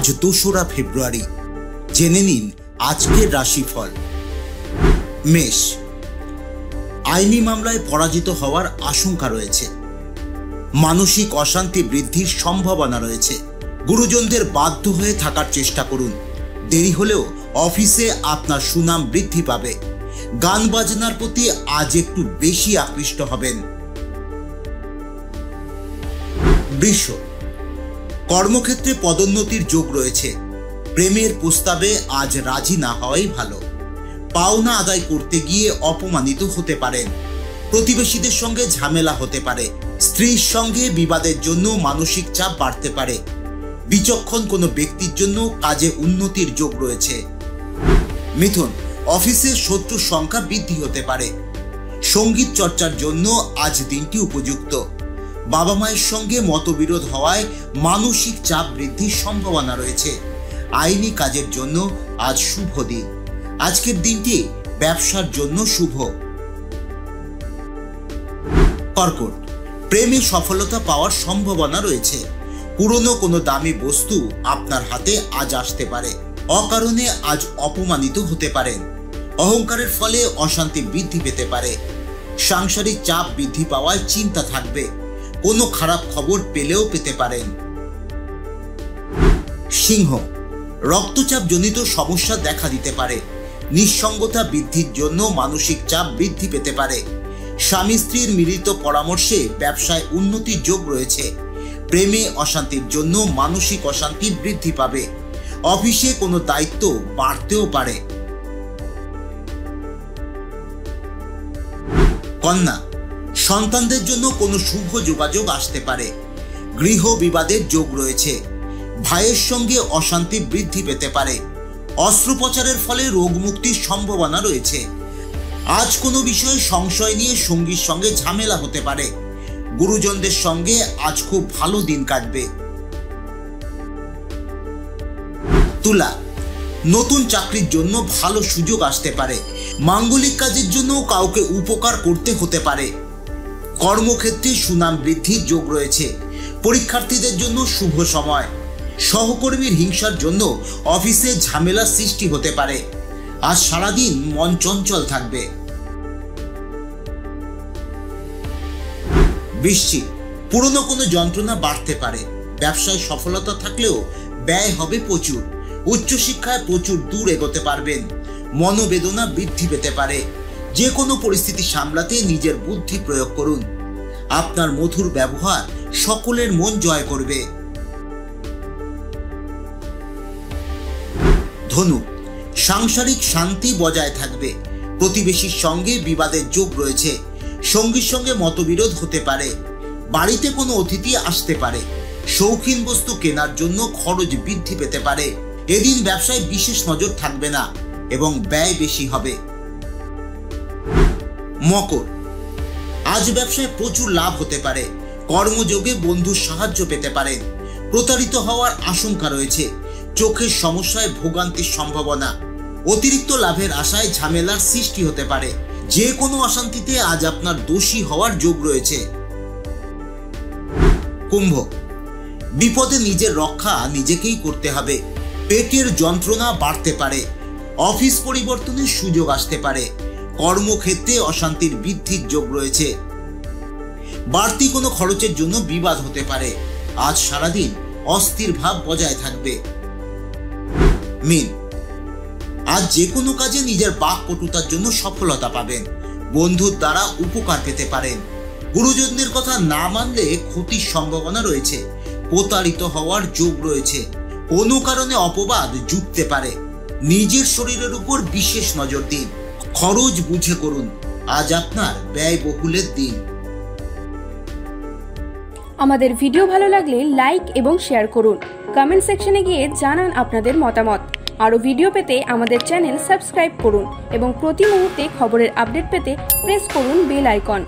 আজ ২রা ফেব্রুয়ারি। জেনে নিন আজকের রাশিফল। মেষ, আইনি মামলায় পরাজিত হওয়ার আশঙ্কা রয়েছে। মানসিক অশান্তি বৃদ্ধির সম্ভাবনা রয়েছে। গুরুজনদের বাধ্য হয়ে থাকার চেষ্টা করুন। দেরি হলেও অফিসে আপনার সুনাম বৃদ্ধি পাবে। গান বাজনার প্রতি আজ একটু বেশি আকৃষ্ট হবেন। বৃষ, কর্মক্ষেত্রে পদোন্নতির যোগ রয়েছে। প্রেমের প্রস্তাবে আজ রাজি না হওয়াই ভালো। পাওনা আদায় করতে গিয়ে অপমানিত হতে পারেন। প্রতিবেশীদের সঙ্গে ঝামেলা হতে পারে। স্ত্রীর সঙ্গে বিবাদের জন্য মানসিক চাপ বাড়তে পারে। বিচক্ষণ কোনো ব্যক্তির জন্য কাজে উন্নতির যোগ রয়েছে। মিথুন, অফিসের শত্রুর সংখ্যা বৃদ্ধি হতে পারে। সঙ্গীত চর্চার জন্য আজ দিনটি উপযুক্ত। বাবা মায়ের সঙ্গে মতবিরোধ হওয়ায় মানসিক চাপ বৃদ্ধির সম্ভাবনা রয়েছে। আইনি কাজের জন্য আজ শুভ দিন। আজকের দিনটি ব্যবসার জন্য শুভ। কর্কট, প্রেমে সফলতা পাওয়ার সম্ভাবনা রয়েছে। পুরনো কোনো দামি বস্তু আপনার হাতে আজ আসতে পারে। অকারণে আজ অপমানিত হতে পারেন। অহংকারের ফলে অশান্তি বৃদ্ধি পেতে পারে। সাংসারিক চাপ বৃদ্ধি পাওয়ায় চিন্তা থাকবে। কোনো খারাপ খবর পেলেও পেতে পারেন। সিংহ, রক্তচাপ জনিত সমস্যা দেখা দিতে পারে। নিঃসঙ্গতা বৃদ্ধির জন্য মানসিক চাপ বৃদ্ধি পেতে পারে। স্বামী স্ত্রীর মিলিত পরামর্শে ব্যবসায় উন্নতির যোগ রয়েছে। প্রেমে অশান্তির জন্য মানসিক অশান্তি বৃদ্ধি পাবে। অফিসে কোনো দায়িত্ব বাড়তেও পারে। কন্যা, সন্তানদের জন্য কোনো শুভ যোগাযোগ আসতে পারে। গৃহ বিবাদের যোগ রয়েছে। ভাইয়ের সঙ্গে অশান্তি বৃদ্ধি পেতে পারে। অস্ত্রোপচারের ফলে রোগ মুক্তির সম্ভাবনা রয়েছে। আজ কোনো বিষয়ে সংশয় নিয়ে সঙ্গীর সঙ্গে ঝামেলা হতে পারে। গুরুজনদের সঙ্গে আজ খুব ভালো দিন কাটবে। তুলা, নতুন চাকরির জন্য ভালো সুযোগ আসতে পারে। মাঙ্গলিক কাজের জন্য কাউকে উপকার করতে হতে পারে। কর্মক্ষেত্রে সুনাম বৃদ্ধির যোগ রয়েছে। পরীক্ষার্থীদের জন্য শুভ সময়। সহকর্মীর হিংসার জন্য অফিসে ঝামেলা সৃষ্টি হতে পারে। আজ সারাদিন মন চঞ্চল থাকবে। বৃশ্চিক, পুরনো কোনো যন্ত্রণা বাড়তে পারে। ব্যবসায় সফলতা থাকলেও ব্যয় হবে প্রচুর। উচ্চশিক্ষায় প্রচুর দূর এগোতে পারবেন। মনোবেদনা বৃদ্ধি পেতে পারে। যে কোনো পরিস্থিতি সামলাতে নিজের বুদ্ধি প্রয়োগ করুন। আপনার মধুর ব্যবহার সকলের মন জয় করবে। ধনু, সাংসারিক শান্তি বজায় থাকবে। প্রতিবেশীর সঙ্গে বিবাদের যোগ রয়েছে। সঙ্গীর সঙ্গে মতবিরোধ হতে পারে। বাড়িতে কোনো অতিথি আসতে পারে। শৌখিন বস্তু কেনার জন্য খরচ বৃদ্ধি পেতে পারে। এদিন ব্যবসায় বিশেষ নজর থাকবে না এবং ব্যয় বেশি হবে। মকর, আজ ব্যবসায় প্রচুর লাভ হতে পারে। কর্মযোগে বন্ধুর সাহায্য পেতে পারেন। প্রতারিত হওয়ার আশঙ্কা রয়েছে। চোখের সমস্যায় ভোগান্তির সম্ভাবনা। অতিরিক্ত লাভের আশায় ঝামেলার সৃষ্টি হতে পারে। যে কোনো অশান্তিতে আজ আপনার দোষী হওয়ার যোগ রয়েছে। কুম্ভ, বিপদে নিজের রক্ষা নিজেকেই করতে হবে। পেটের যন্ত্রণা বাড়তে পারে। অফিস পরিবর্তনের সুযোগ আসতে পারে। কর্মক্ষেত্রে অশান্তির বৃদ্ধির যোগ রয়েছে। বাড়তি কোনো খরচের জন্য বিবাদ হতে পারে। আজ সারাদিন অস্থির ভাব বজায় থাকবে। মীন, আজ যে কোনো কাজে নিজের বাকপটুতার জন্য সফলতা পাবেন। বন্ধুর দ্বারা উপকার পেতে পারেন। গুরুজনদের কথা না মানলে ক্ষতির সম্ভাবনা রয়েছে। প্রতারিত হওয়ার যোগ রয়েছে। কোনো কারণে অপবাদ জুটতে পারে। নিজের শরীরের উপর বিশেষ নজর দিন। খরচ বুঝে করুন। আজ আপনার ব্যয়বহুলের দিন। আমাদের ভিডিও ভালো লাগলে লাইক এবং শেয়ার করুন। কমেন্ট সেকশনে গিয়ে জানান আপনাদের মতামত। আরও ভিডিও পেতে আমাদের চ্যানেল সাবস্ক্রাইব করুন এবং প্রতি মুহূর্তে খবরের আপডেট পেতে প্রেস করুন বেল আইকন।